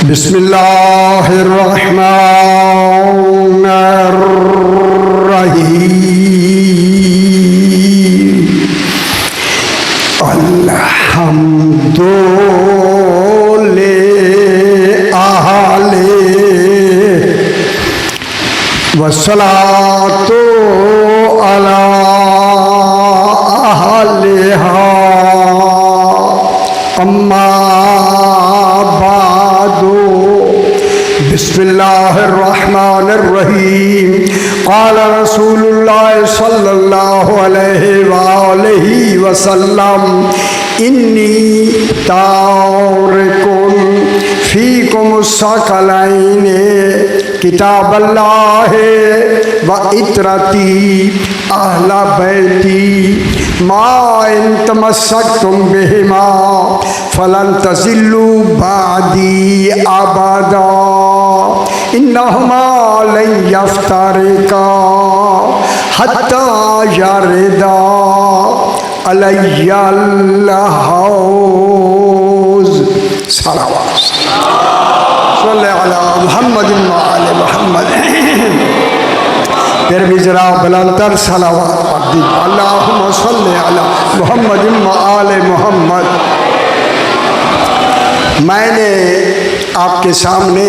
बिस्मिल्लाहिर्रहमानिर्रहीम। अल्हम्दुलिल्लाह वस्सलातु अला अहलिहा अम्मा बादु। बिस्मिल्लाहिर्रहमानिर्रहीम। क़ाल रसूलुल्लाह सल्लल्लाहु अलैहि वसल्लम इन्नी तारिकुन फ़ीकुम सकलैन किताबल्लाह व इतरती अहला बैती मा इन तमस्सकतुम बिहिमा फलन तज़िल्लू बादी अबदा इन्नहुमा लन यफ्तरिका हत्ता यरदा अलैयल हौज़। सलावत सल्लल्लाहु अला मुहम्मद व आले मुहम्मद। फिर भी जरा बुलंदतर सलावत पढ़ दी। अल्लाहुम्मा सल्ली अला मुहम्मद व आले मुहम्मद। मैंने आपके सामने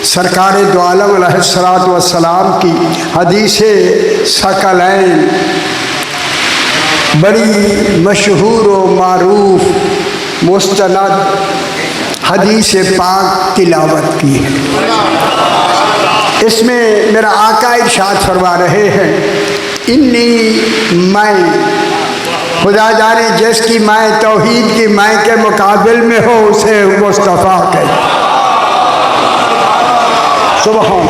सरकार दो आलम अलैहिस्सलातु वस्सलाम की हदीसे सकलैन बड़ी मशहूर व मारूफ मुस्तनद हदीस पाक तिलावत की है। इसमें मेरा आका इरशाद फरमा रहे हैं इन्नी मैं, खुदा जाने जिसकी मैं तौहीद की मैं के मुकाबिल में हो उसे मुस्तफ़ा कहे। सुभान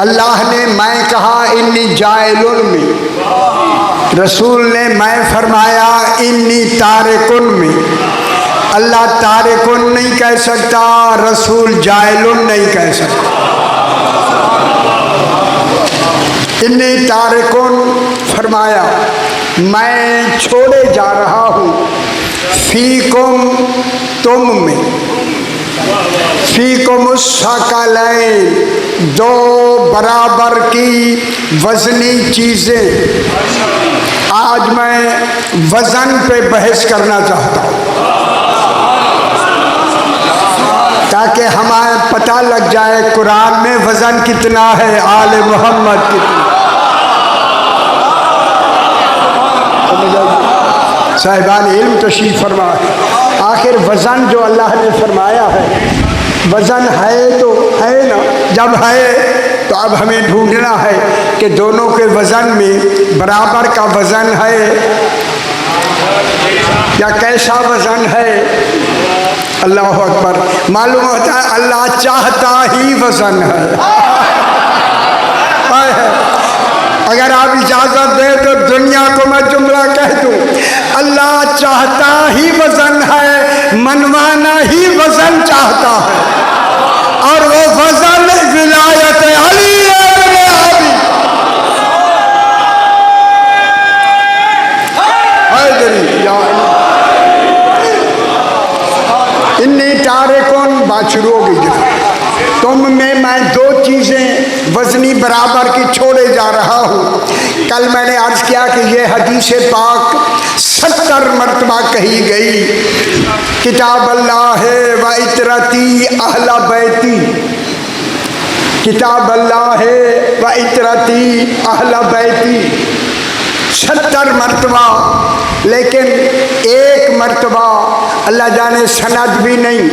अल्लाह ने मैं कहा इन्नी जाइलुन में, रसूल ने मैं फरमाया इन्नी तारिकुन में। अल्लाह तारिकुन नहीं कह सकता, रसूल जाइलुन नहीं कह सकता। इन्नी तारिकुन फरमाया मैं छोड़े जा रहा हूँ फीकुम तुम में, फीकुम सकलैन दो बराबर की वजनी चीज़ें। आज मैं वजन पे बहस करना चाहता हूँ ताकि हमें पता लग जाए कुरान में वजन कितना है, आले मोहम्मद कितना। साहिबान इल्म तशरीफ फरमा। आखिर वज़न जो अल्लाह ने फरमाया है, वज़न है तो है ना, जब है तो अब हमें ढूंढना है कि दोनों के वज़न में बराबर का वज़न है या कैसा वज़न है। अल्लाह अकबर। मालूम होता है अल्लाह चाहता ही वज़न है। अगर आप इजाज़त दें तो दुनिया को मैं जुमला कह दूं, अल्लाह चाहता ही वज़न है, मनवाना ही वज़न चाहता है, और वो वज़न विलायत अली इब्न अबी हैदरी। इन्नी तारिकुन बात शुरू हो गई। तुम में मैं दो चीज़ें वज़नी बराबर की छोड़े जा रहा हूँ। कल मैंने अर्ज़ किया कि ये हदीस पाक 70 मरतबा कही गई। किताब अल्लाह व इतरती अहला बैती, किताब अल्लाह व इतरती अहला बैती 70 मरतबा। लेकिन एक मरतबा अल्लाह जाने सनद भी नहीं,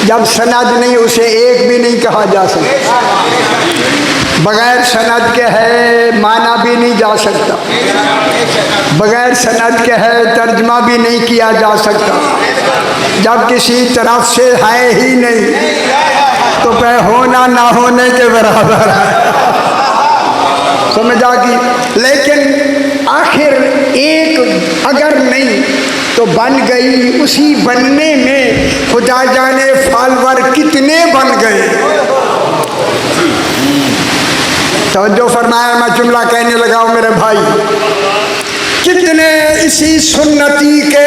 जब सनद नहीं उसे एक भी नहीं कहा जा सकता। बगैर सनद के है माना भी नहीं जा सकता, बगैर सनद के है तर्जमा भी नहीं किया जा सकता। जब किसी तरफ से है ही नहीं तो वह होना ना होने के बराबर है। समझ आ गई। लेकिन आखिर एक अगर नहीं तो बन गई, उसी बनने में खुदा जाने फॉलोवर कितने बन गए। तवज्जो फरमाया, मैं जुमला कहने लगा हूँ मेरे भाई। कितने इसी सुन्नती के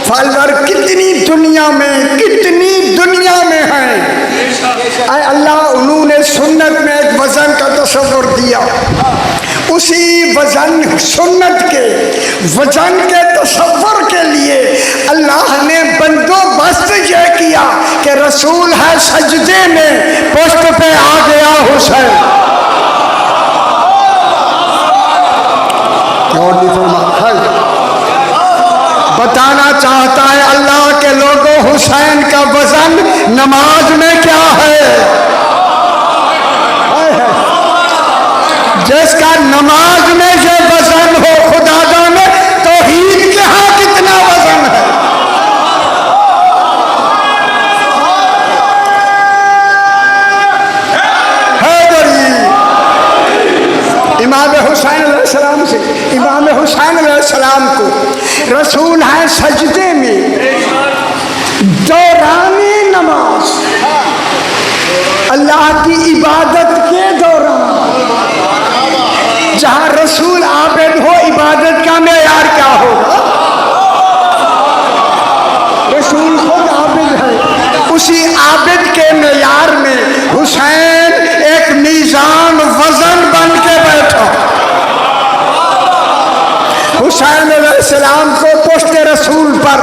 फॉलोवर कितनी दुनिया दुनिया में, कितनी दुनिया में है। अल्लाह उन्होंने सुन्नत में एक वजन का तस्वर दिया, उसी वजन सुन्नत के वजन के तस्वर के लिए अल्लाह ने बंदोबस्त यह किया कि रसूल है सजदे में, पोस्ट पे आ गया हुसैन। बताना चाहता है अल्लाह के लोगों, हुसैन का वजन नमाज में क्या है? जिसका नमाज में ये वजन हो, खुदा जाने तौहीद के यहाँ कितना वजन है। इमाम हुसैन अलैहिस्सलाम से, इमाम हुसैन अलैहिस्सलाम को रसूल है सजदे में दौराने नमाज, अल्लाह की इबादत के दौरान, जहां रसूल आबिद हो, इबादत का मेयार क्या होगा? रसूल खुद आबिद है, उसी आबिद के मेयार में हुसैन एक मीज़ान वजन बन के बैठा। हुसैन अलैहिस्सलाम को पुश्ते रसूल पर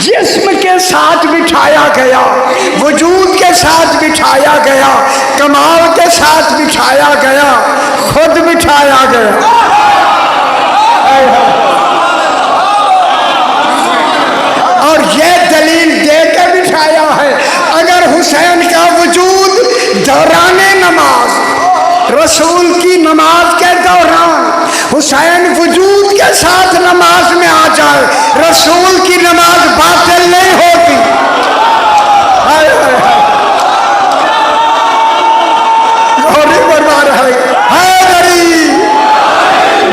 जिस्म के साथ बिठाया गया, वजूद के साथ बिठाया गया, कमाल के साथ बिठाया गया, खुद बिठाया गया। और ये दलील दे के बिठाया है, अगर हुसैन का वजूद दौराने नमाज, रसूल की नमाज के दौरान हुसैन वजूद के साथ नमाज में आ जाए, रसूल की नमाज बातिल नहीं होती।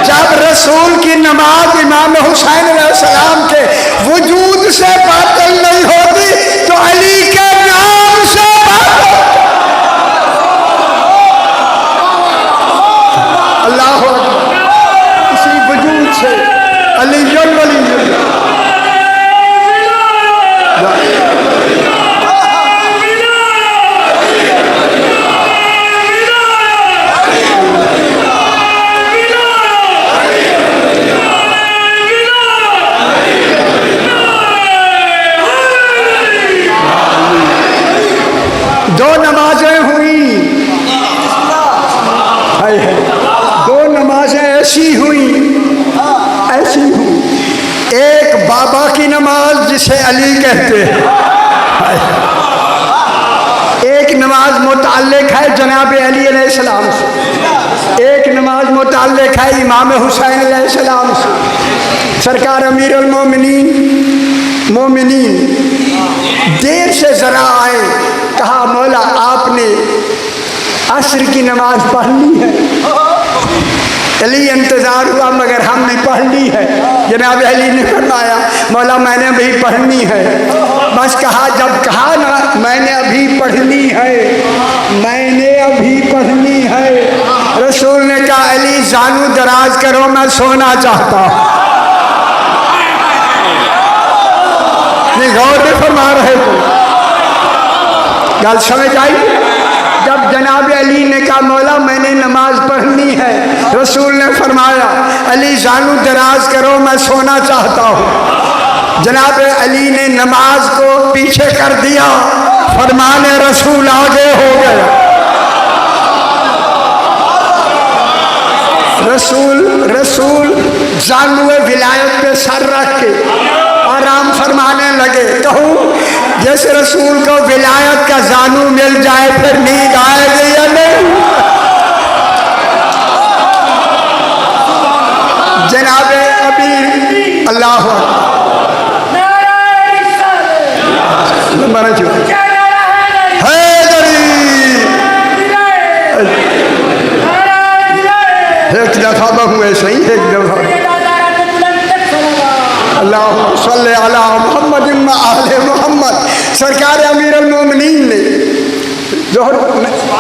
जब रसूल की नमाज इमाम हुसैन अलैहिस्सलाम के वजूद से बातिल नहीं होती, तो अली के नाम से बातिल। अल्लाह इसी वजूद से अली दो नमाजें हुई, दो नमाजें ऐसी हुई, ऐसी हुई। एक बाबा की नमाज जिसे अली कहते हैं, एक नमाज मुताल्लिक है जनाब अली अलैहिस्सलाम से, एक नमाज मुताल्लिक है इमाम हुसैन अलैहिस्सलाम से। सरकार अमीरुल मोमिनीन देर से जरा आए, कहा मौला आपने असर की नमाज पढ़ ली है? अली इंतज़ार हुआ मगर हमने पढ़ ली है। जनाब अली ने फरमाया मौला मैंने अभी पढ़नी है। बस कहा, जब कहा ना मैंने अभी पढ़नी है, मैंने अभी पढ़नी है, रसूल ने कहा अली जानू दराज करो, मैं सोना चाहता हूँ। गौर में फरमा रहे थे, गल समझ आई? जब जनाब अली ने कहा मौला मैंने नमाज पढ़नी है, रसूल ने फरमाया अली जानू दराज करो, मैं सोना चाहता हूँ। जनाब अली ने नमाज को पीछे कर दिया, फरमाने रसूल आगे हो गए। रसूल जानूए विलायत पे सर रख के आराम फरमाने लगे। कहूँ जैसे रसूल को विलायत का जानू मिल जाए फिर नींद आएगी या नहीं? जनाबे अभी अल्लाह एक दफा बहु ऐसे ही, एक दफा अल्लाह सल्ले अला मोहम्मद इम्मा आले मोहम्मद। सरकार अमीरुल मोमिनीन ने जोहर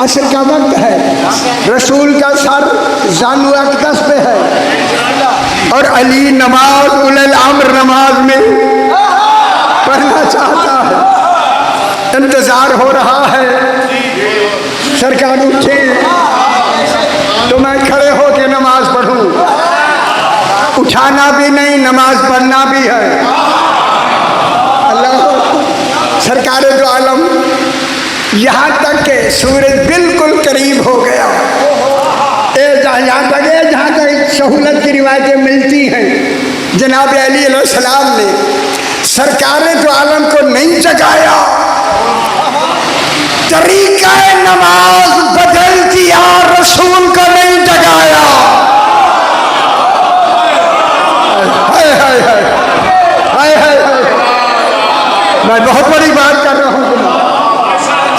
असर का वक्त है, रसूल का सर जानू अक़दस पे है और अली नमाज उलल अम्र नमाज में पढ़ना शैतान उठे तो मैं खड़े होकर नमाज पढ़ूं। उठाना भी नहीं, नमाज पढ़ना भी है। अल्लाह सरकार दो आलम, यहाँ तक के सूरज बिल्कुल करीब हो गया। जहाँ तक सहूलत की रिवायतें मिलती हैं, जनाब अली अलैहिस्सलाम ने सरकार दो आलम को नहीं जगाया, तरीका नमाज बदल दिया, रसूल को नहीं जगाया। हाय हाय हाय हाय हाय, मैं बहुत बड़ी बात कर रहा हूँ।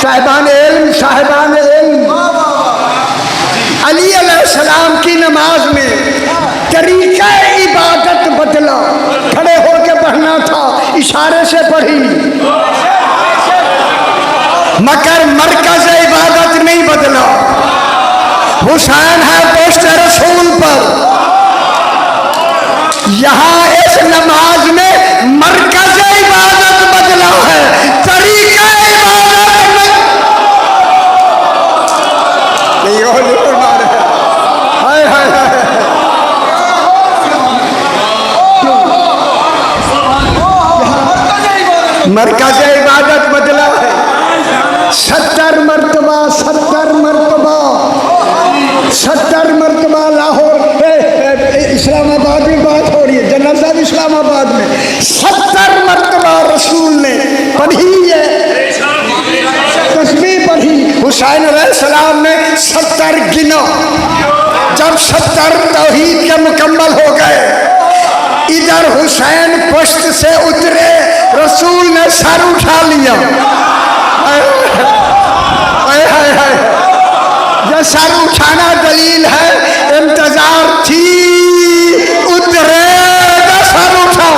साहिबान इल्म अली अलैहिस्सलाम की नमाज में तरीका इबादत बदला। खड़े होकर पढ़ना था, इशारे से पढ़ी, मगर मरकज इबादत नहीं बदला। हुसैन है पोस्ट रसूल पर, यहाँ इस नमाज में मरकज इबादत बदला है, तरीका इबादत नहीं हो। हाय हाय हाय, मरकज इबादत बदला है। 70 मरतबा 70 मरतबा 70 मरतबा लाहौर इस्लामाबाद में बात हो रही है, जनरल साहब इस्लामाबाद में 70 मरतबा रसूल ने पढ़ी है, तस्बीह पढ़ी। हुसैन अलैहिस्सलाम ने 70 गिना। जब 70 तौहीद के मुकम्मल हो गए, इधर हुसैन पुश्त से उतरे, रसूल ने सर उठा लिया। यह सर उठाना दलील है, इंतजार थी, उतरेगा सर उठा।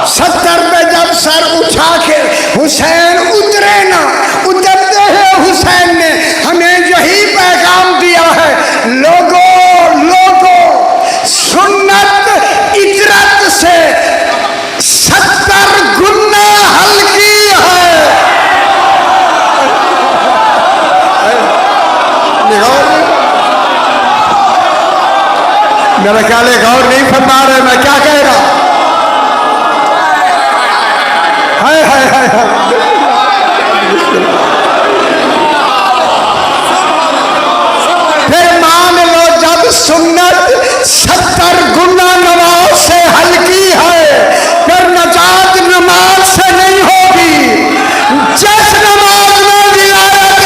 70 पे जब सर उठा के हुसैन उतरे ना, उतरते हैं हुसैन ने हमें यही पैगाम दिया है, लोगों सुन्नत इजरत से 70 गुना हल्की है। मेरा ख्याल है गौर नहीं फरमा रहे मैं क्या कह रहा। हाय हाय हाय फिर मान लो जब सुन्नत 70 गुना नमाज से हल्की है, फिर नजात नमाज से नहीं होगी। जिस नमाज में विलायत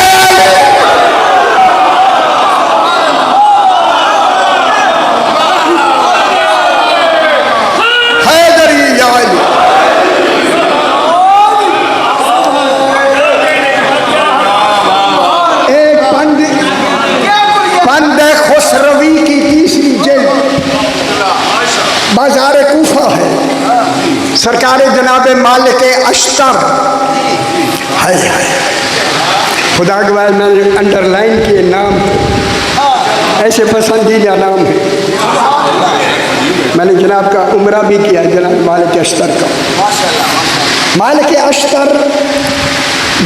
खुसरवी की 3री जिल्द बाजार कूफा है, सरकार जनाब मालिक अश्तर है। खुदा गवाह मैंने अंडरलाइन किए नाम, ऐसे पसंदीदा नाम है। मैंने जनाब का उम्रा भी किया, जनाब मालिक अश्तर का। मालिक अश्तर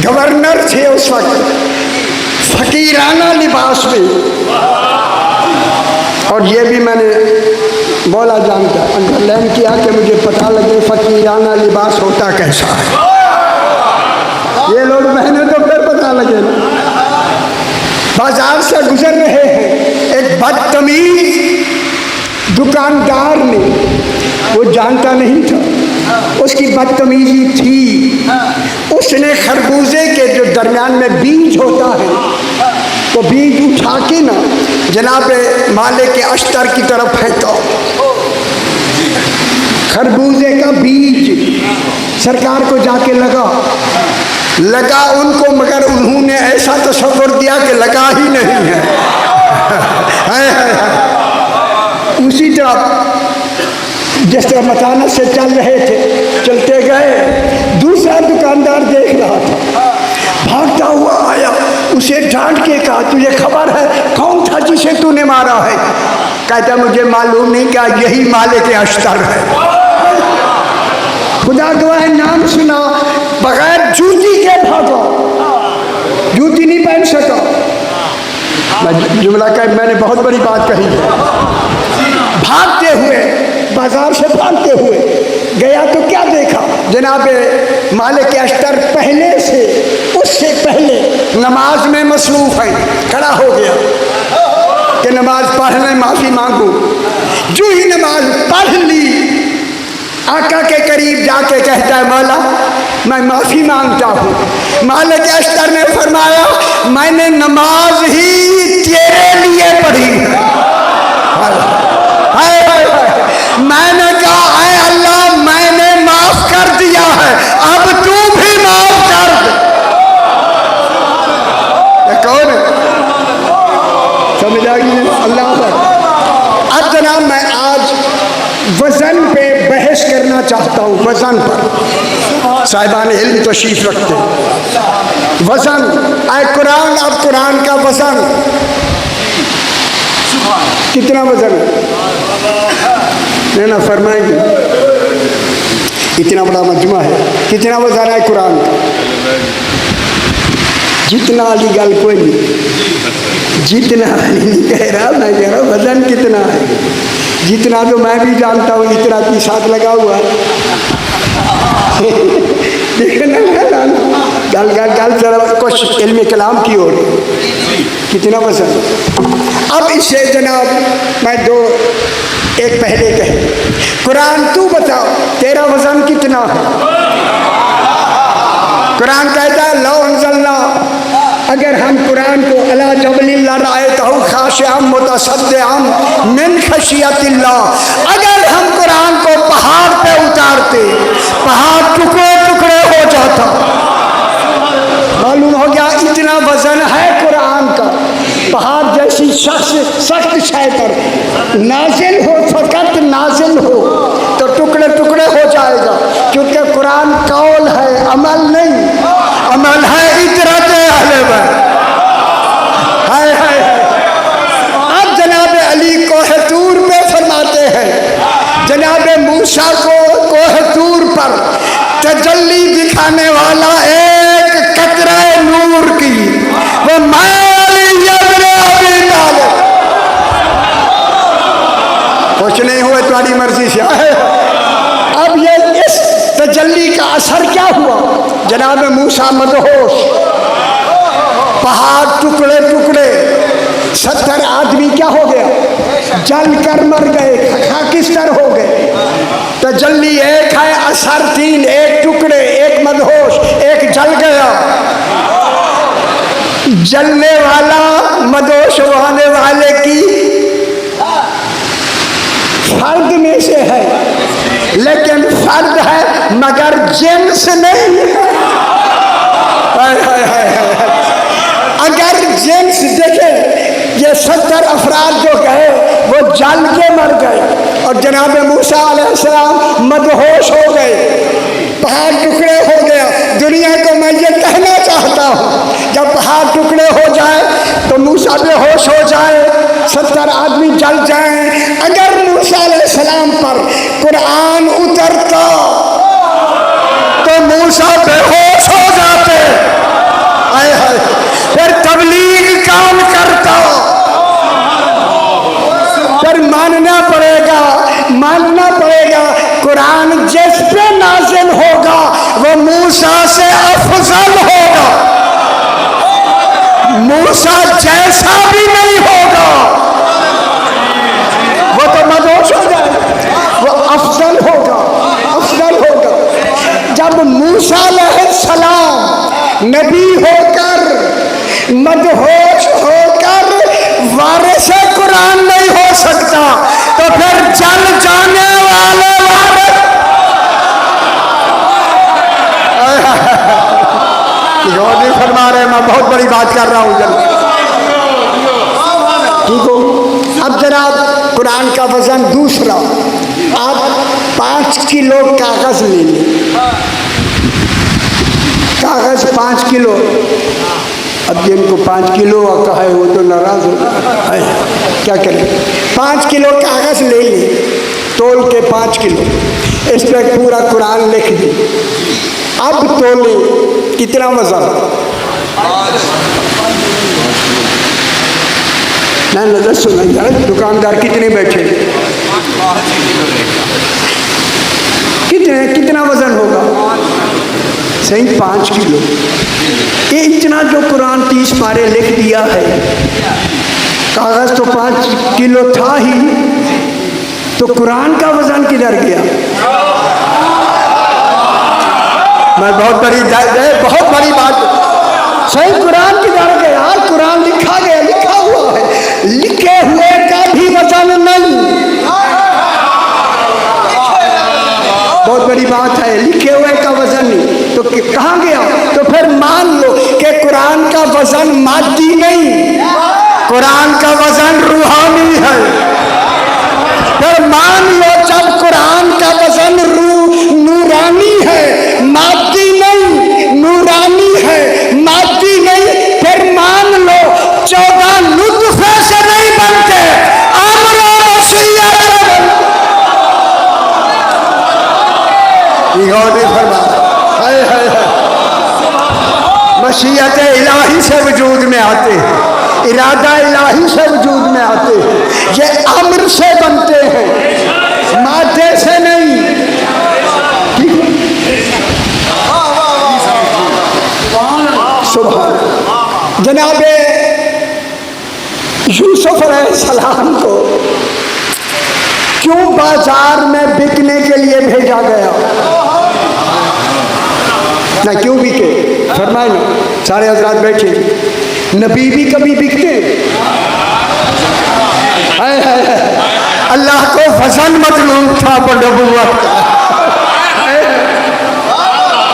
गवर्नर थे उस वक्त, फकीराना लिबास में। और ये भी मैंने बोला जानता, अंडरलाइन किया कि मुझे पता लगे फकीराना लिबास होता कैसा है। ये लोग पहने तो फिर पता लगे ना। बाजार से गुजर रहे हैं, एक बदतमीज दुकानदार ने, वो जानता नहीं था, उसकी बदतमीजी थी। उसने खरबूजे के जो दरमियान में बीज होता है, तो बीज उठा के ना जनाब मालिक अश्तर की तरफ फेंका। खरबूजे का बीज सरकार को जाके लगा उनको, मगर उन्होंने ऐसा तस्वीर दिया कि लगा ही नहीं है। उसी तरह जिस तरह मताना से चल रहे थे, चलते गए, दूसरा दुकानदार देख रहा था, भागता हुआ आया, उसे डांट के कहा, तुझे खबर है कौन था जिसे तूने मारा है? कहता मुझे मालूम नहीं, क्या यही मालिक अश्तर है। खुदा गवाह नाम सुना, बगैर जूती के भागा, जूती नहीं पहन सका। जुमला का मैंने बहुत बड़ी बात कही है। भागते हुए, बाजार से भागते हुए गया तो क्या देखा, जनाब मालिक अस्तर पहले से, उससे पहले नमाज में मसरूफ है। खड़ा हो गया कि नमाज पढ़ने माफ़ी मांगू। जो ही नमाज पढ़ ली, आका के करीब जाके कहता है, मौला मैं माफ़ी मांगता हूँ। मालिक अस्तर ने फरमाया, मैंने नमाज ही तेरे लिए पढ़ी है। मैंने कहा, है अल्लाह मैंने माफ कर दिया है, अब तू भी माफ कर दे। कौन है? समझ आ गई? अल्लाह पर। अब जनाब मैं आज वजन पे बहस करना चाहता हूँ। वजन पर साहिबान इल्म तशरीफ रखते हैं। वजन आए कुरान, अब कुरान का वजन कितना वजन है ना, फरमाएंगे। इतना बड़ा मजमा है, कितना वजन है कुरान का? जितना अली गल कोई नहीं, जितना अली नहीं कह रहा, मैं कह रहा वजन कितना है। जितना तो मैं भी जानता हूँ, इतना की साथ लगा हुआ है। देखना गल गल गल जरा कुछ इल्म कलाम की ओर, कितना वजन। अब इससे जनाब मैं दो एक पहले कहे, कुरान तू बताओ तेरा वजन कितना है? कुरान कहता है, लौ अंज़लना, अगर हम कुरान को अला जबलिन लरअयतहु खाशिअम मुतसद्दिअम मिन खशियतिल्लाह, अगर हम कुरान को पहाड़ पे उतारते, पहाड़ टुकड़े टुकड़े हो जाता। मालूम हो गया इतना वजन है कुरान का। पहाड़ जैसी सख्त शय पर नाजिल हो, फकत नाजिल हो तो टुकड़े टुकड़े हो जाएगा, क्योंकि कुरान कौल है, अमल नहीं। अमल है इतरात अहले बैत। हाय हाय। अब जनाब अली कोह तूर पे फरमाते हैं, जनाब मूसा को कोह तूर पर तजल्ली दिखाने वाला एक कतरे नूर की, वो कुछ नहीं हुआ, तुम्हारी मर्जी से। अब ये इस तजल्ली का असर क्या हुआ? जनाब मूसा मदहोश, पहाड़ टुकड़े टुकड़े, 70 आदमी क्या हो गया? जल कर मर गए, खाकिस्तर हो गए। तजल्ली एक है, असर 3, एक टुकड़े, एक मदहोश, एक जल गया। जलने वाला मदहोश होने वाले की फर्द में से है, लेकिन फर्द है मगर जिन्स नहीं है। अगर जिन्स देखे, ये 70 अफराद जो गए वो जल के मर गए, और जनाब मूसा अलैहिस्सलाम मदहोश हो गए, पहाड़ टुकड़े हो गया। दुनिया को मैं ये कहना चाहता हूँ, जब पहाड़ टुकड़े हो जाए तो मूसा बेहोश हो जाए, 70 आदमी जल जाएं, अगर मूसा अलैहिस्सलाम पर कुरान उतरता तो मूसा बेहोश हो जाते। आए हाय, फिर तबलीग काम करता। फिर मानना पड़ेगा कुरान जिस पे नाज़िल होगा वो मूसा से अफजल होगा। मूसा जैसा भी नहीं होगा, वो तो मदहोश हो जाएगा, वो अफजल होगा, अफजल होगा। जब मूसा अलैहिस्सलाम नबी होकर, मदहोश होकर वारिस कुरान नहीं हो सकता, तो फिर जल जाने वाले फरमा रहे, मैं बहुत बड़ी बात कर रहा हूँ। ठीक हो? अब जनाब कुरान का वजन दूसरा, आप 5 किलो कागज ले लें, कागज 5 किलो। अब जिनको 5 किलो कहा है वो तो नाराज हो, क्या करें? 5 किलो कागज ले लें, तोल के 5 किलो, इस पर पूरा कुरान लिख दें। अब तोले कितना वजन? ना नजर सुना यार, दुकानदार कितने बैठे, कितना वजन होगा? सही 5 किलो। ये इतना जो कुरान 30 पारे लिख दिया है, कागज तो 5 किलो था ही, तो कुरान का वजन किधर गया? मैं बहुत बड़ी बात, सही कुरान किधर गया? कुरान लिखा गया, लिखा हुआ है, लिखे हुए का भी वजन नहीं। बहुत बड़ी बात है, लिखे हुए का वजन नहीं, तो कहाँ गया? तो फिर मान लो कि कुरान का वजन मादी नहीं, कुरान का वजन रूहानी है। फिर मान लो जब कुरान का वजन नूरानी है, मादी नहीं, नूरानी है, मादी नहीं, फिर मान लो 14 लुत्फे से नहीं बनते, अम्र और वसीयत से बनते। मशीयत इलाही से वजूद में आते हैं, इरादा इलाही से वजूद में आते हैं, ये अम्र से बनते हैं, मादे से नहीं। सुभान। जनाबे यूसुफ अलैहिस्सलाम को क्यों बाजार में बिकने के लिए भेजा गया? ना क्यों बिके? फरमाए ना, सारे हजरात बैठे, नबी भी कभी बिकते? अल्लाह को वजन मतलूब था नबुव्वत,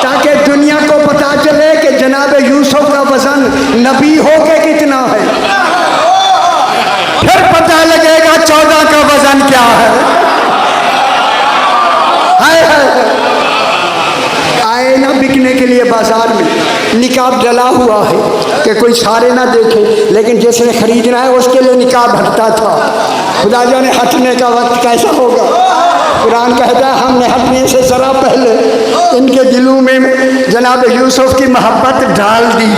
ताकि दुनिया को पता चले कि जनाब यूसुफ का वजन नबी हो के कितना है। फिर पता लगेगा 14 का वजन क्या है। आए ना बिकने के लिए बाजार में, निकाब जला हुआ है कि कोई सारे ना देखे, लेकिन जिसने खरीदना है उसके लिए निकाब हटता था। खुदा जाने हटने का वक्त कैसा होगा। कुरान कहता है हमने हटने से जरा पहले इनके दिलों में जनाब यूसुफ की मोहब्बत डाल दी।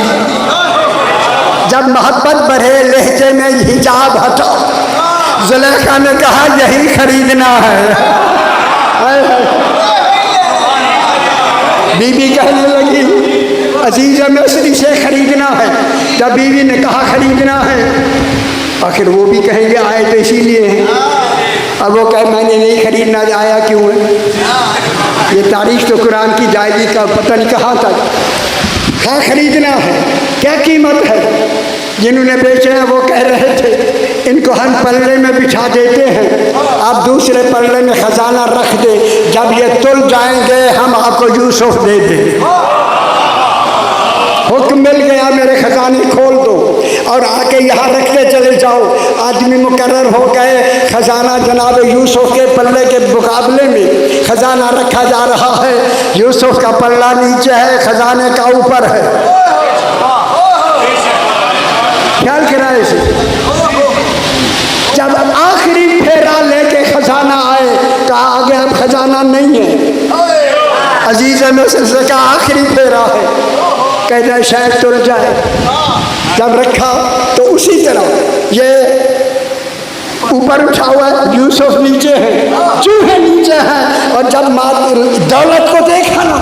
जब मोहब्बत बढ़े, लहजे में हिजाब हटा, जुलेखा ने कहा यही खरीदना है। बीबी कहने लगी अजीज मिस्री से खरीदना है। जब बीवी ने कहा खरीदना है, आखिर वो भी कहेंगे आए तो इसीलिए हैं। अब वो कहे मैंने नहीं खरीदना, आया क्यों है? ये तारीख तो कुरान की जाएगी का पता नहीं कहाँ तक। हाँ खरीदना है, क्या कीमत है? जिन्होंने बेचे हैं वो कह रहे थे इनको हम पल्ले में बिछा देते हैं, आप दूसरे पल्ले में खजाना रख दे, जब ये तुल जाएंगे हम आपको यूसुफ दे दें। हुक्म मिल गया, मेरे खजाने खोल दो और आके यहाँ रख के चले जाओ। आदमी मुकर्रर हो गए, खजाना जनाब यूसुफ के पल्ले के मुकाबले में खजाना रखा जा रहा है। यूसुफ का पल्ला नीचे है, खजाने का ऊपर है। ख्याल करा इसे। जब आखिरी फेरा लेके खजाना आए, कहा आगे अब खजाना नहीं है। अजीज मिस्र का आखिरी फेरा है, कहते हैं शायद तुल जाए। जब रखा तो उसी तरह ये ऊपर उठा हुआ है, यूसुफ नीचे है, चूहे नीचे हैं। और जब दौलत को देखा ना,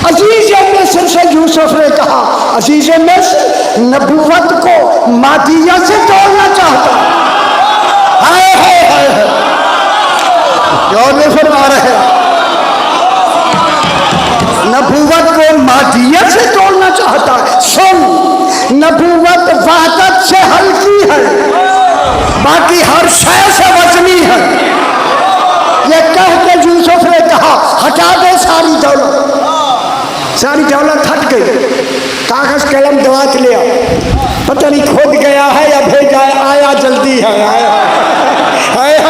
अजीज मिस्र से यूसुफ ने कहा अजीज मिस्र नबुव्वत को मादिया से तोड़ना चाहता। हाय हाय हाय और में फरमा रहे नबुव्वत को मादिया से तोड़ना चाहता। सुन, नबुव्वत वहदत से हल्की है, बाकी हर शय से वजनी है। ये कह के यूसुफ ने कहा हटा दे सारी दौलत। सारी दौलत हट गई। कागज कलम दवात लिया, पता नहीं खोद गया है या भेजा है, आया जल्दी है, आया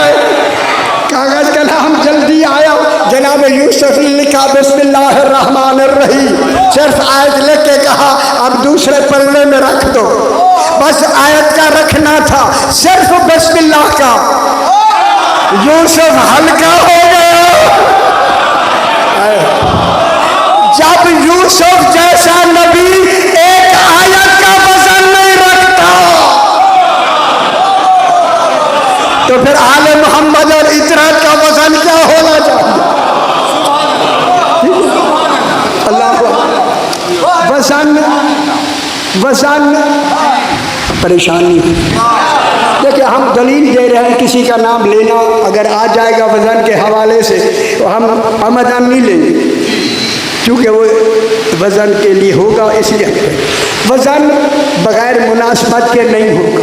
कागज कलम जल्दी आया। जनाब यूसुफ ने लिखा बिस्मिल्लाहिर्रहमानिर्रहीम, सिर्फ आयत लेके कहा अब दूसरे पन्ने में रख दो। बस आयत का रखना था, सिर्फ बिस्मिल्लाह का। यूसुफ हल्का हो गया। जब यूसुफ जैसा नबी एक आयत का वजन नहीं रखता, वजन परेशानी है। देखिए हम दलील दे रहे हैं, किसी का नाम लेना अगर आ जाएगा वजन के हवाले से तो हम आमदन नहीं लेंगे, क्योंकि वो वजन के लिए होगा, इसलिए वजन बगैर मुनासबत के नहीं होगा।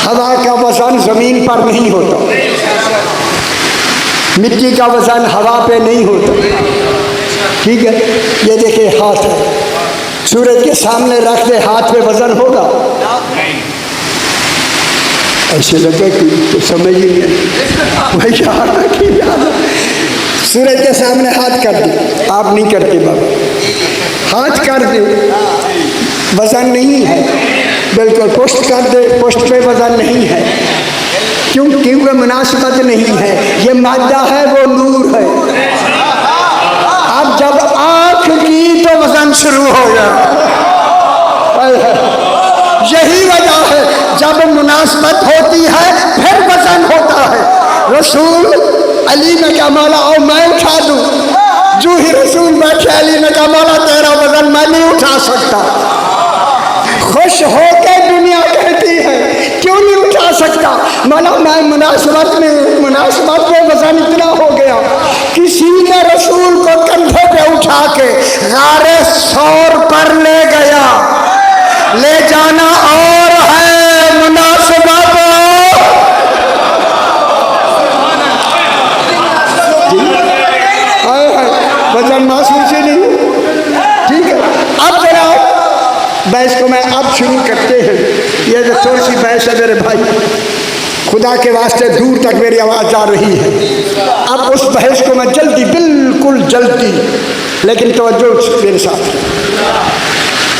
हवा का वजन ज़मीन पर नहीं होता, मिट्टी का वजन हवा पे नहीं होता, ठीक है। ये देखिए हाथ है, सूरज के सामने रख दे हाथ पे वजन होगा? ऐसे लगे कि तो समझ ही नहीं वही सूरज के सामने हाथ कर दे, आप नहीं करते बाबा, हाथ कर दे वजन नहीं है, बिल्कुल पुष्ट कर दे पुष्ट पे वजन नहीं है, क्योंकि वो मुनासिबत नहीं है, ये मादा है वो नूर है। अब जब आँख की तो वजन शुरू हो गया, यही वजह है जब मुनासिबत होती है फिर वजन होता है। रसूल अली ने कहा मौला आओ मैं उठा दूं, जो ही रसूल बैठे अली ने कहा मौला तेरा वजन मैं नहीं उठा सकता। खुश होकर दुनिया कहती है क्यों नहीं उठा सकता? मौला मैं मुनासिबत में वजन इतना हो गया, किसी ने रसूल को कंधे पे उठा के गारे सौर पर ले गया, ले जाना और है मुनासिबत। वजन महसूस ही नहीं, ठीक है। अब जरा बहस को मैं अब शुरू करते हैं। ये जो थोड़ी सी बहस है मेरे भाई, खुदा के वास्ते दूर तक मेरी आवाज़ जा रही है। अब उस बहस को मैं जल्दी, बिल्कुल जल्दी, लेकिन तवज्जो मेरे साथ।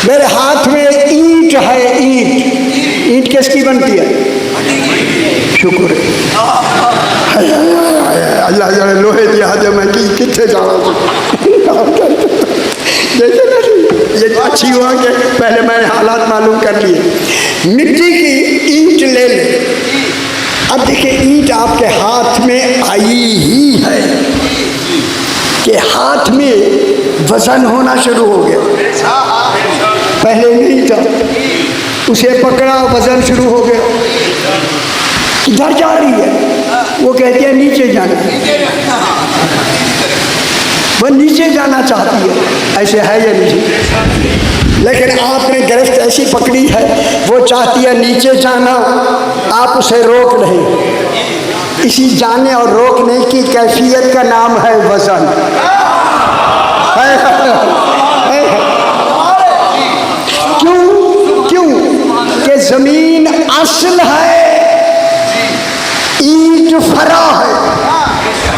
मेरे हाथ में ईंट है, ईंट किसकी बनती है? शुक्र है अल्लाह जाने लोहे दिया है मैं कितने जा रहा हूँ। ये अच्छी हुआ कि पहले मैंने हालात मालूम कर लिए। मिट्टी की ईंट ले ले। अब देखिए ईंट आपके हाथ में आई ही है कि हाथ में वजन होना शुरू हो गया, पहले नहीं था। उसे पकड़ा वजन शुरू हो गया, किधर जा रही है? वो कहती है नीचे जाना, वह नीचे जाना चाहती है, ऐसे है या नहीं? लेकिन आपने गिरफ्त ऐसी पकड़ी है, वो चाहती है नीचे जाना, आप उसे रोक नहीं। इसी जाने और रोकने की कैफियत का नाम है वजन। क्यों कि जमीन असल है, ईंट फरा है।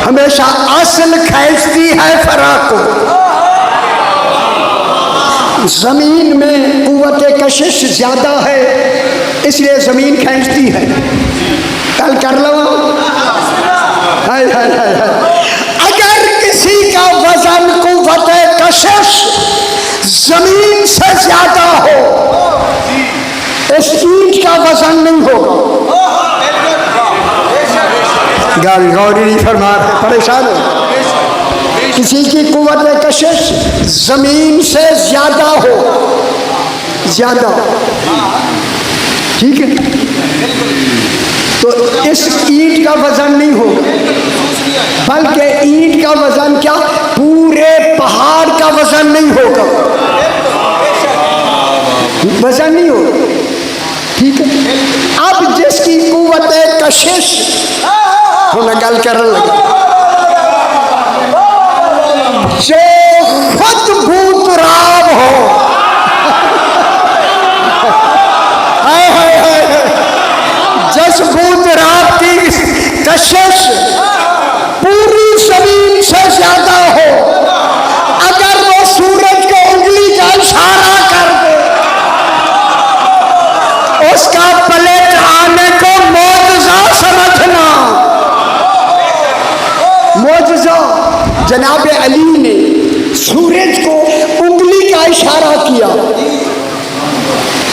हमेशा असल खींचती है फरा को। जमीन में कुव्वत कशिश ज्यादा है, इसलिए जमीन खींचती है। कल कर लो, अगर किसी का वजन कुव्वत कशिश जमीन से ज्यादा हो, इस ईंट का वजन नहीं होगा। गौरी नहीं फरमा रहे, परेशान हो। किसी की कुव्वत कशिश जमीन से ज्यादा हो, ज्यादा, ठीक है, तो इस ईंट का वजन नहीं होगा, बल्कि ईंट का वजन क्या, पूरे पहाड़ का वजन नहीं होगा, वजन नहीं होगा, ठीक है। अब जिसकी कुव्वत कशिश मैं गल कर लगा, जो खुद भूतराम हो, जिस भूतराम की कशिश पूरी जमीन से ज्यादा हो, अगर वो सूरज को उंगली का इशारा कर दे, उसका पलट आने को मौजज़ा समझना। मौजज़ा जनाब अली ने सूरज को उंगली का इशारा किया,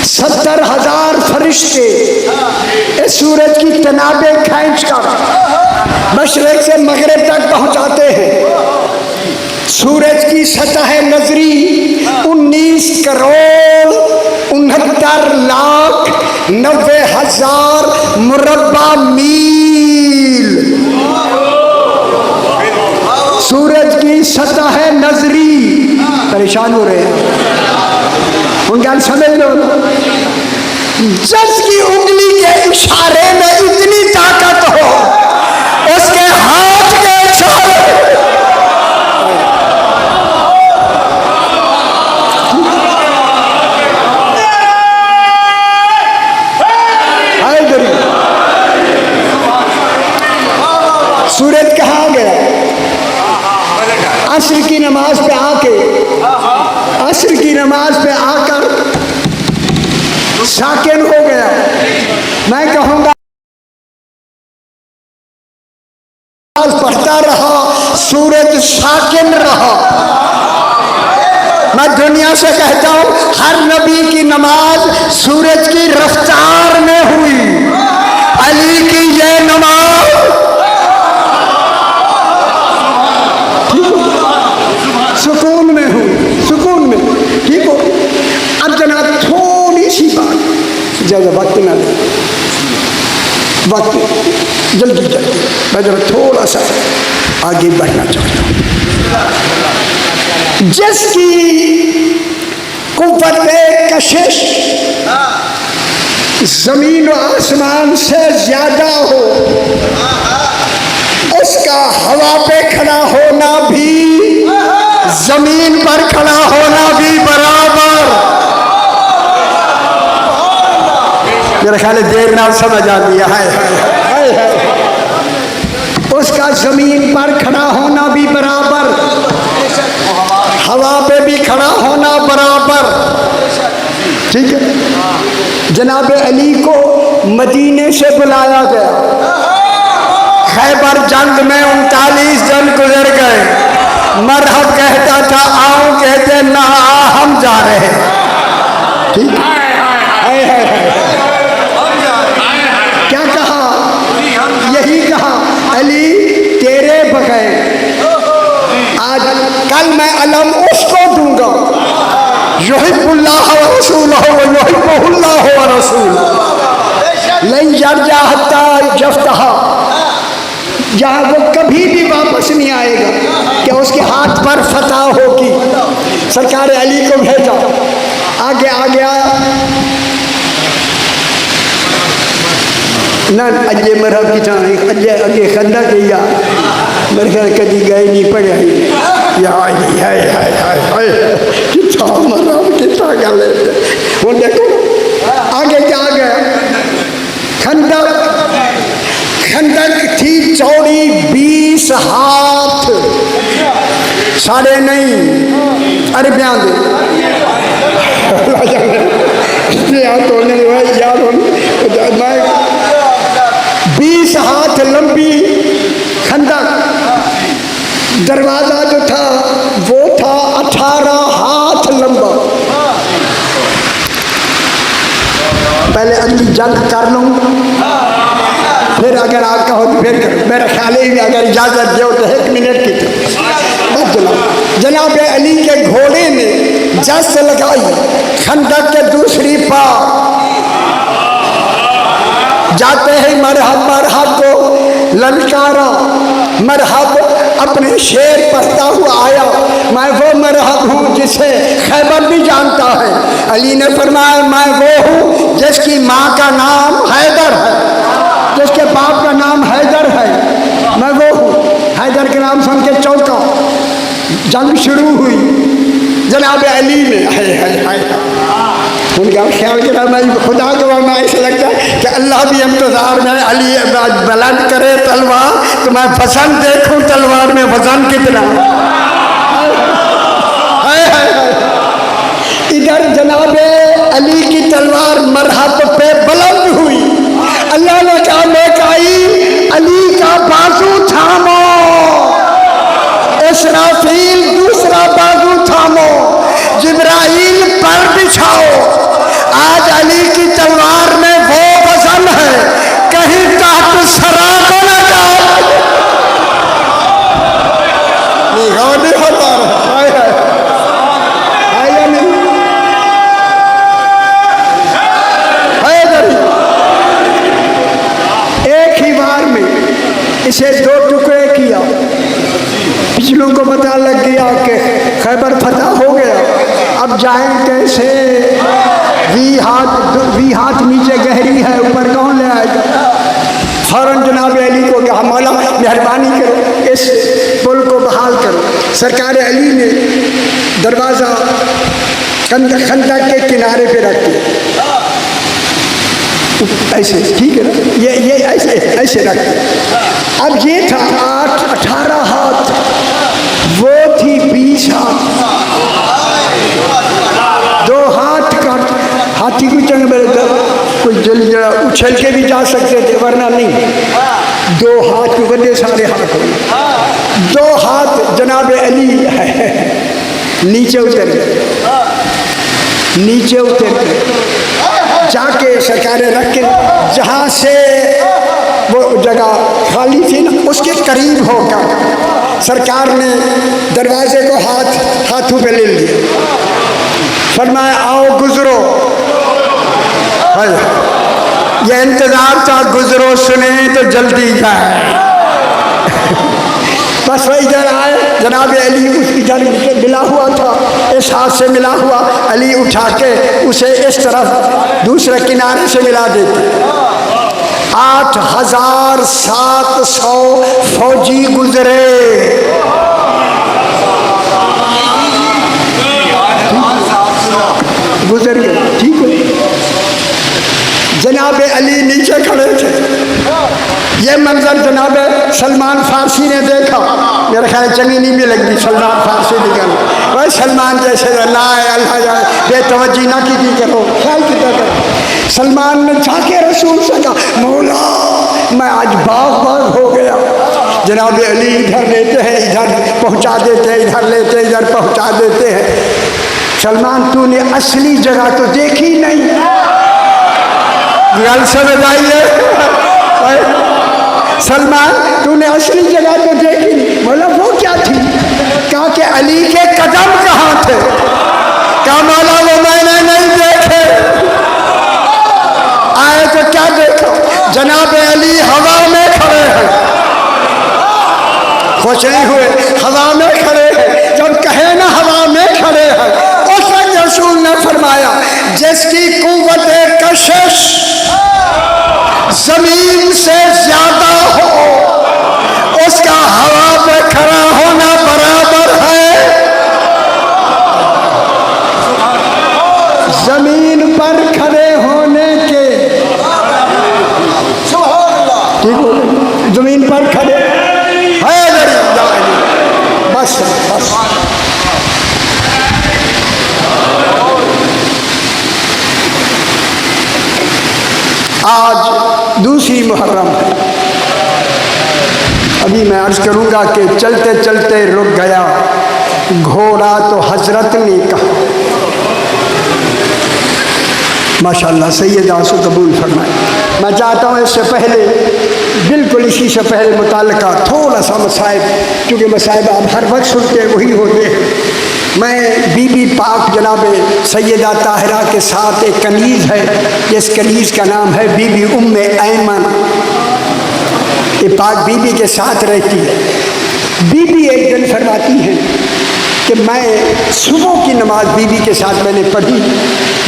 70,000 फरिश्ते इस सूरज की तनाबें खींच कर मशरिक से मगरिब तक पहुंचाते हैं। सूरज की सतह नजरी 19,69,90,000 मुरब्बा मील। सूरज की सतह नजरी, परेशान हो रहे हैं उनका समझ लो। जस की उंगली के इशारे में इतनी ताकत हो, उसके हाथ के इशारे सूरज कहाँ गया? असर की नमाज पे आके, असर की नमाज पे आकर साकिन हो गया। मैं कहूंगा पढ़ता रहा, सूरज साकिन रहा। मैं दुनिया से कहता हूं हर नबी की नमाज सूरज की रफ्तार में हुई। अली की ये नमाज सुकून में हुई, सुकून में। ठीक हो, अब जनाब थोड़ी सी बात, ज़्यादा वक्त ना दे, वक्त जल्दी जल्दी, मैं जरा थोड़ा सा आगे बढ़ना चाहता हूँ। जिसकी कुव्वत कशिश जमीन और आसमान से ज्यादा हो, उसका हवा पे खड़ा होना भी, जमीन पर खड़ा होना भी बराबर। मेरा ख्याल है देर ना समझ आ गया है। उसका जमीन पर खड़ा होना भी बराबर, हवा पे भी खड़ा होना बराबर। ठीक है। जनाब अली को मदीने से बुलाया गया। खैबर जंग में 39 जन गुजर गए। मरहब कहता था आओ, कहते ना हम जा रहे हैं। ठीक है। क्या कहा? यही कहा अली तेरे बगैर आज कल मैं अलम उसको दूंगा, युहिब्बुल्लाह व रसूलहु व युहिब्बुहुल्लाह व रसूलुहु लन यरजा हत्ता यफ्तहा। जहाँ वो कभी भी वापस नहीं आएगा कि उसके हाथ पर फतह होगी। सरकार अली को भेजा, आगे आ गया ना अजय मरहब की चाहे अजय खंदा किया मेरे ख्याल कभी गए नहीं पड़े कितना मरहब कितना गले। वो देखो आगे क्या गया। खंदक, खंदक थी चौड़ी 20 हाथ, साढ़े नहीं, अरे बयान दे याद होने याद होने 20 हाथ लंबी खंदक। दरवाजा जो था वो था 18 हाथ लंबा। पहले अगली जंग कर लूँ, फिर अगर आप कहो तो फिर मेरा ख्याल ही अगर इजाज़त दो तो 1 मिनट की जनाब अली के घोड़े ने जस्त लगाई खंदक के दूसरी पार। जाते ही मरहब मरहब को ललकारा। मरहब अपने शेर पढ़ता हुआ आया, मैं वो मरहब हूँ जिसे खैबर भी जानता है। अली ने फरमाया मैं वो हूँ जिसकी माँ का नाम हैदर है, जिसके बाप का नाम हैदर है, मैं वो हूँ। हैदर के नाम सुन के चौंका। जंग शुरू हुई। जनाब अली ने उनका ख्याल करा। मैं खुदा को मैं ऐसा लगता है कि अल्लाह भी इंतजार में अली बुलंद करे तलवार तो मैं वजन देखूं तलवार में वजन कितना। इधर जनाब अली की तलवार मरहब पे बुलंद हुई। अल्लाह ने कहा मेकाई अली का बाजू थामो, इसराफील दूसरा बाजू थामो, जिब्राइल पर बिछाओ। आज अली की तलवार में वो वजन है कहीं तहत सरा को न जाए। अब जाए कैसे? वी हाथ नीचे गहरी है, ऊपर कौन ले आएगा? फौरन जनाब अली को कहा, मौला मेहरबानी करो, इस पुल को बहाल करो। सरकार अली ने दरवाज़ा खंदक के किनारे पे रख दिया, ऐसे, ठीक है ना, ये ऐसे रख दिया। अब ये था 18 हाथ, वो थी 20 हाथ। 2 हाथ का हाथी को चंग मेरे कोई जल्दी जरा उछल के भी जा सकते थे, वरना नहीं। 2 हाथ के बड़े सारे हाथ हो। 2 हाथ जनाब अली नीचे उतर गए, नीचे उतर गए, जाके सरकारें रख के जहाँ से वो जगह खाली थी ना, उसके करीब होकर सरकार ने दरवाजे को हाथों पे ले लिया। फरमाया आओ गुजरो। ये इंतजार था, गुजरो सुने तो जल्दी जाए। बस वही इधर आए, जनाब अली उसकी जल मिला हुआ था, इस हाथ से मिला हुआ, अली उठा के उसे इस तरफ दूसरे किनारे से मिला देते। 8700 फौजी गुजरे। गुजर गए, ठीक है। जनाब अली नीचे खड़े थे। ये मंजर जनाब सलमान फारसी ने देखा, मेरे ख्याल चंगी नहीं भी लगी सलमान फारसी निकल वही सलमान जैसे अल्लाह बेतवज्जी ना की करो, ख्याल की करो। सलमान ने जाके रसूल से कहा, मौला मैं आज बाग हो गया। जनाब अली इधर लेते हैं, इधर पहुंचा देते हैं, इधर लेते हैं, इधर पहुंचा देते हैं। सलमान तूने असली जगह तो देखी नहीं, गल समझ आई है? सलमान तूने असली जगह तो देखी नहीं। बोला वो क्या थी? कहा कि अली के कदम कहाँ थे? कहा मौला वो मैंने नहीं देखे। आए तो क्या देखो, जनाब अली हवा में खड़े हैं, खुश नहीं हुए, हवा में खड़े हैं। जब कहे ना हवा में खड़े हैं, उस वक्त रसूल ने फरमाया जिसकी कुव्वत कशिश जमीन से ज्यादा हो, उसका हवा में खड़ा होना बराबर है जमीन पर खड़े होने के। ठीक हो, जमीन पर खड़े है, बस बस। आज दूसरी मुहर्रम है। अभी मैं अर्ज करूंगा कि चलते चलते रुक गया घोड़ा तो हजरत ने कहा। माशाअल्लाह, सैयदा से कबूल फरमाए। मैं चाहता हूँ इससे पहले, बिल्कुल इसी से पहले मुताल्लिका थोड़ा सा मसाइब, क्योंकि मसाइब आप हर वक्त सुनते वही होते हैं। मैं बीबी पाक जनाब सैयदा ताहिरा के साथ एक कनीज़ है, जिस कनीज़ का नाम है बीबी उम्मे ऐमन। ये पाक बीबी के साथ रहती है। बीबी एक दिन फरमाती है कि मैं सुबह की नमाज बीबी के साथ मैंने पढ़ी,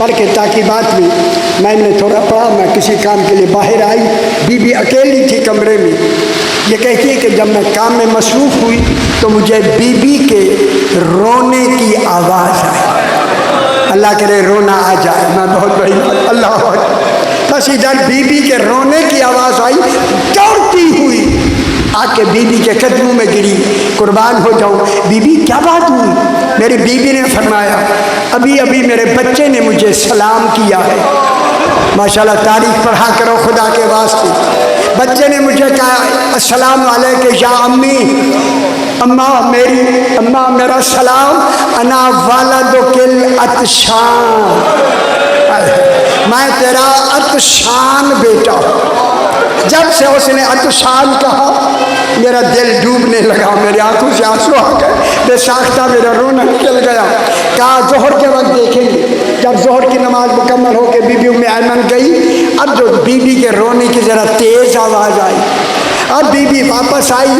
पढ़ के ताकीबात में मैंने थोड़ा पढ़ा, मैं किसी काम के लिए बाहर आई, बीबी अकेली थी कमरे में। ये कहती है कि जब मैं काम में मसरूफ़ हुई तो मुझे बीबी के रोने की आवाज़ आई। अल्लाह करे रोना आ जाए, मैं बहुत बड़ी बात, अल्लाह। बस इधर बीबी के रोने की आवाज़ आई, दौड़ती हुई आके बीबी के कदमों में गिरी, कुर्बान हो जाऊं। बीबी क्या बात हुई? मेरी बीबी ने फरमाया अभी अभी मेरे बच्चे ने मुझे सलाम किया है। माशाल्लाह, तारीफ पढ़ा करो खुदा के वास्ते। बच्चे ने मुझे कहा अस्सलाम वालेकुम या अम्मी, अम्मा मेरी अम्मा मेरा सलाम, अना वालदुकिल अतशान, मैं तेरा अतशान बेटा। जब से उसने अतशान कहा मेरा दिल डूबने लगा, मेरी आंखों से आंसू आ गए, बेसाख्ता मेरा रोना निकल गया। कहा जोहर के वक्त देखेंगे। जब जोहर की नमाज मुकम्मल होकर बीबी उम्मे ऐमन गई, अब जो बीबी के रोने की ज़रा तेज़ आवाज़ आई, अब बीबी वापस आई।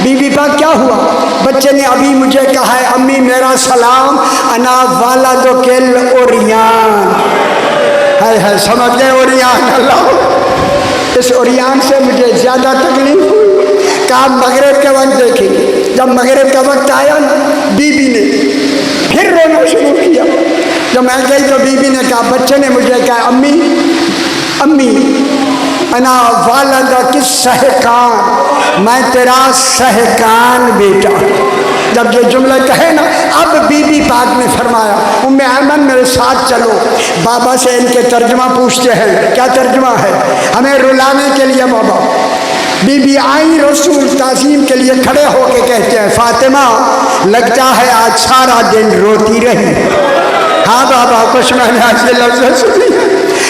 बीबी का क्या हुआ? बच्चे ने अभी मुझे कहा है अम्मी मेरा सलाम, अना वाला दो केल ओरियान है, समझ गए? ओरियान। अल्लाह, इस ओरियान से मुझे ज़्यादा तकलीफ हुई। कहा मगरिब के वक्त देखेंगे। जब मगरिब का वक्त आया ना, बीबी ने फिर रोना शुरू किया। जब मैं गई तो बीबी ने कहा, बच्चे ने मुझे कहा अम्मी अम्मी अना वालदा किस सहकान, मैं तेरा सहकान बेटा। जब ये जुमला कहे ना, अब बीबी पाक ने फरमाया उम्मे ऐमन मेरे साथ चलो, बाबा से इनके तर्जमा पूछते हैं। क्या तर्जमा है? हमें रुलाने के लिए बाबा। बीबी आई, रसूल ताज़ीम के लिए खड़े होके कहते हैं फातिमा लगता है आज सारा दिन रोती रही। हाँ बाबा, कुछ मैंने ऐसे लफ्ज़ सुनी।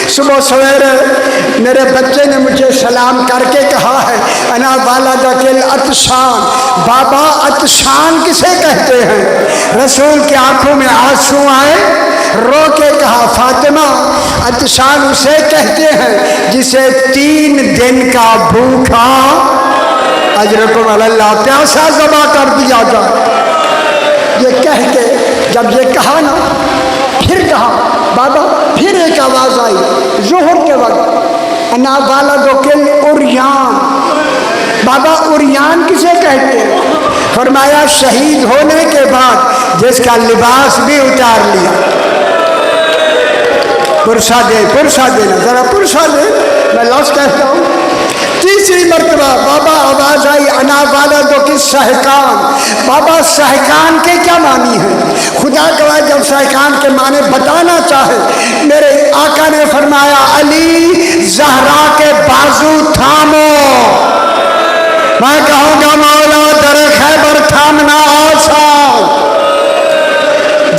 सुबह सवेरे मेरे बच्चे ने मुझे सलाम करके कहा है अना वाला दकिल अतशान। बाबा अतशान किसे कहते हैं? रसूल की आंखों में आंसू आए, रो के कहा फातिमा अतशान उसे कहते हैं जिसे 3 दिन का भूखा अजरकुम अल्लाह प्यासा ज़बा कर दिया जाए। ये कह के जब ये कहा ना, फिर कहा बाबा, फिर एक आवाज़ आई ज़ोहर के वक्त अना वाला दोकिल उरियान। बाबा उरियान किसे कहते हैं? फरमाया शहीद होने के बाद जिसका लिबास भी उतार लिया। पुरसा दे, पुरसा देना जरा, पुरसा दे, मैं लफ्ज़ कहता हूँ। तीसरी मरतबा बाबा आवाज़ आई अना वाला दो किस सहकान। बाबा सहकान के क्या मानी है? खुदा गवाह जब सहकान के माने बताना चाहे, मेरे आका ने फरमाया अली ज़हरा के बाजू थामो। मैं कहूँगा मौला दर खैबर थामना आसान।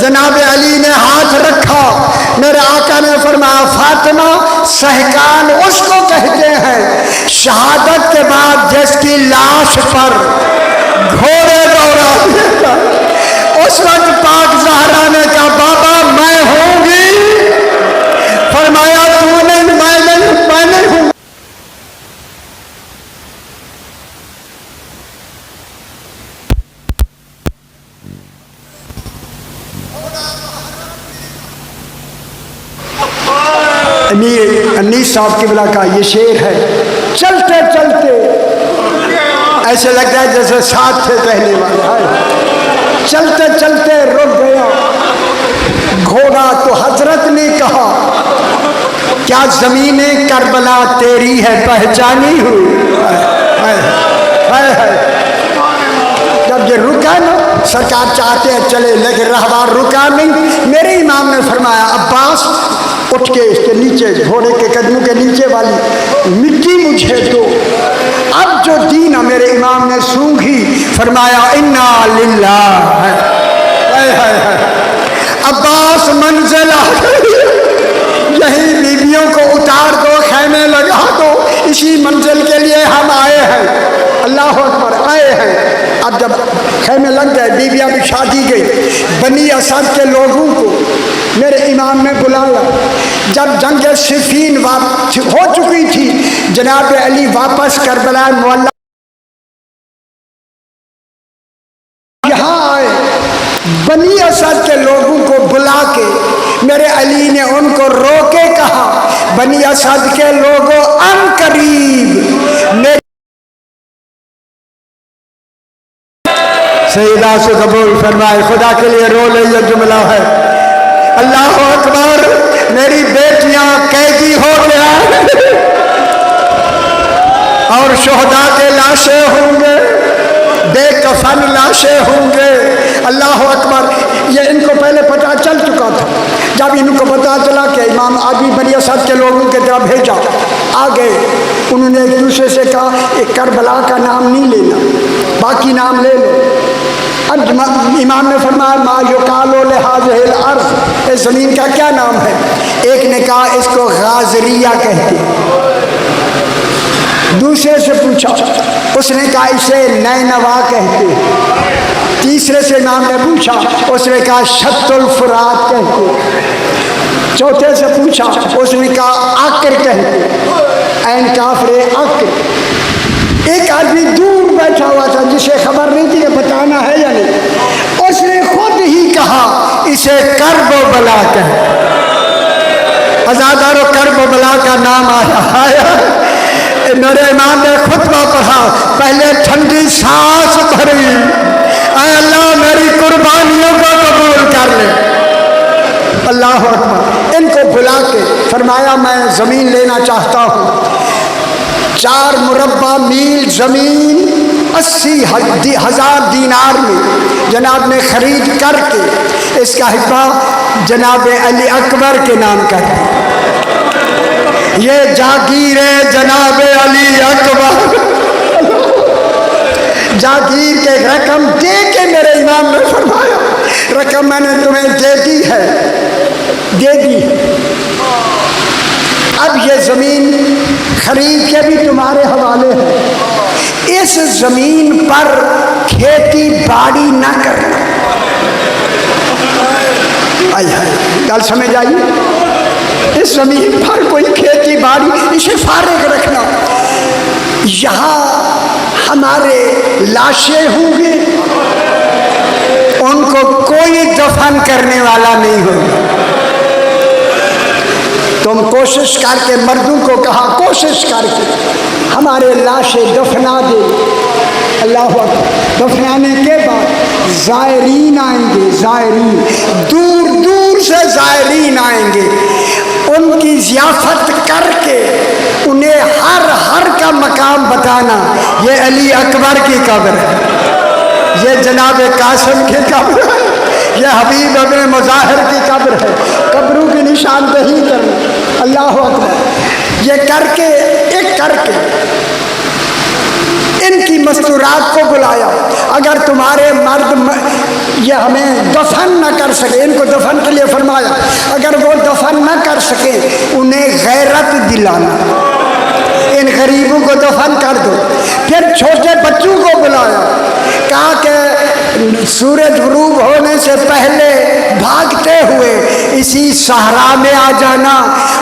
जनाब अली ने हाथ रखा, मेरे आका ने फरमाया फातिमा सहकान उसको कहते हैं शहादत के बाद जिसकी लाश पर घोड़े दौड़ा देता। उस वक्त पाक ज़हरा ने कहा बाबा मैं होंगी। फरमाया तू नहीं, मैं नहीं हूँ। अनीस साहब की बिला का ये शेर है। चलते चलते ऐसे लगता है जैसे साथ थे कहने वाले। चलते चलते रुक गया घोड़ा तो हजरत ने कहा क्या ज़मीने करबला तेरी है पहचानी हुई। जब ये रुका ना, सरकार चाहते हैं चले, लेकिन रहवार रुका नहीं। मेरे इमाम ने फरमाया अब्बास उठ के इसके नीचे, घोड़े के कदमों के नीचे वाली मिट्टी मुझे दो। अब जो दीन मेरे इमाम ने सूंघी, फरमाया इन्ना लिल्लाह है। अब्बास मंजिल आ गई, यही बीवियों को उतार दो, खैमे लगा दो, इसी मंजिल के लिए हम आए हैं। अल्लाह अकबर, आए हैं। अब जब खैमे लग गए, बीवियाँ भी शादी गई, बनी असद के लोगों को मेरे इमाम ने बुलाया। जब जंग सिफीन हो चुकी थी, जनाब अली वापस करबला मुअल्ला यहाँ आए। बनी असद के लोगों को बुला के मेरे अली ने उनको रोके कहा बनी असद के लोगों अन करीब सईदा से कबूल फरमाए। खुदा के लिए रो ले, ये जुमला है। अल्लाह अकबर, मेरी बेटियां कैदी हो गया और शोहदा के लाशें होंगे, बेकफन लाशें होंगे। अल्लाह अकबर, ये इनको पहले पता चल चुका था। जब इनको पता चला कि इमाम आदमी बनी असद के लोगों की तरफ भेजा, आ गए। उन्होंने एक दूसरे से कहा एक करबला का नाम नहीं लेना, बाकी नाम ले लो। अब इमाम ने फरमाया मा युकालो लिहाज़िल अर्ज़, इस ज़मीन का क्या नाम है? एक ने कहा इसको गाज़रिया कहते हैं। दूसरे से पूछा, उसने कहा इसे नैनवा कहते हैं। तीसरे से इमाम ने पूछा, उसने कहा शत्तुल फुरात कहते हैं। चौथे से पूछा, उसने कहा आकर कहते हैं, ऐन काफरे आकर। एक आदमी दूर बैठा हुआ था जिसे खबर नहीं थी कि बताना है या नहीं। उसने खुद ही कहा इसे कर्ब बला कह। अज़ादारों कर्ब बला का नाम आया। मेरे इमाम ने खुतबा पढ़ा, पहले ठंडी सांस भरी, अल्लाह मेरी कुर्बानियों को कबूल कर ले। अल्लाह अकबर। इनको बुला के फरमाया मैं ज़मीन लेना चाहता हूँ। 4 मुरब्बा मील ज़मीन 80,000 दीनार में जनाब ने खरीद करके इसका हिस्सा जनाब अली अकबर के नाम कर दिया। ये जागीर है जनाब अली अकबर। जागीर के रकम दे के मेरे इमाम ने फरमाया रकम मैंने तुम्हें दे दी है, दे दी। अब ये ज़मीन खरीद के भी तुम्हारे हवाले है। इस ज़मीन पर खेती बाड़ी ना करना। गल समझ आई? इस ज़मीन पर कोई खेती बाड़ी, इसे फारिग रखना। यहाँ हमारे लाशें होंगे, उनको कोई दफन करने वाला नहीं होगा। तुम कोशिश करके, मर्दों को कहा कोशिश करके हमारे लाशें दफना दे। अल्लाह अकबर। दफनाने के बाद ज़ायरीन आएंगे, ज़ायरीन दूर दूर से ज़ायरीन आएंगे, उनकी ज़ियाफ़त करके उन्हें हर हर का मकाम बताना। ये अली अकबर की कब्र है, ये जनाब कासिम की कब्र है, ये हबीब अबे मुज़ाहिर की कब्र है। कब्रों की निशानदही करना। अल्लाह अकबर। ये करके एक करके इनकी मस्तूरात को बुलाया। अगर तुम्हारे मर्द ये हमें दफन न कर सके, इनको दफन के लिए फरमाया, अगर वो दफन न कर सके उन्हें गैरत दिलाना, इन गरीबों को दफन कर दो। फिर छोटे बच्चों को बुलाया, कहा कि सूरज गुरूब होने से पहले भागते हुए इसी सहरा में आ जाना,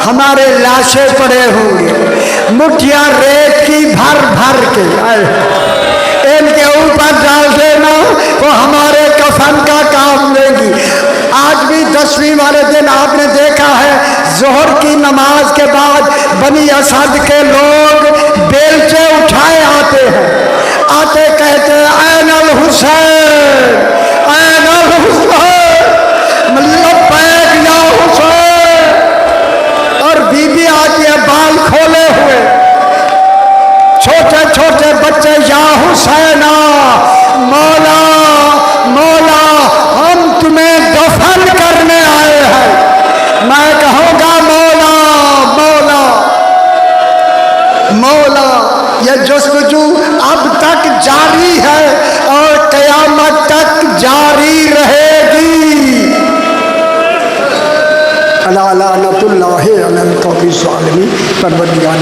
हमारे लाशें पड़े होंगे, मुठियाँ रेत की भर भर के इनके ऊपर डाल देना, वो हमारे कफन का काम लेगी। आज भी 10वीं वाले दिन आपने देखा है, जोहर की नमाज के बाद बनी असद के लोग बेलचे उठाए आते हैं, आते कहते हैं ऐनल हुसैन, ऐनल हुसैन, लब्बैक या हुसैन। और बीबी आती है बाल खोले हुए, छोटे छोटे बच्चे या हुसैना, मौला मौला हम तुम्हें दफन करने आए हैं। मैं कहूँगा मौला मौला मौला। ये जस्तजू अब तक जारी है और क़यामत तक जारी रहेगी। अला लानतुल्लाहि अलल कौमिज़ ज़ालिमीन। परवरदिगार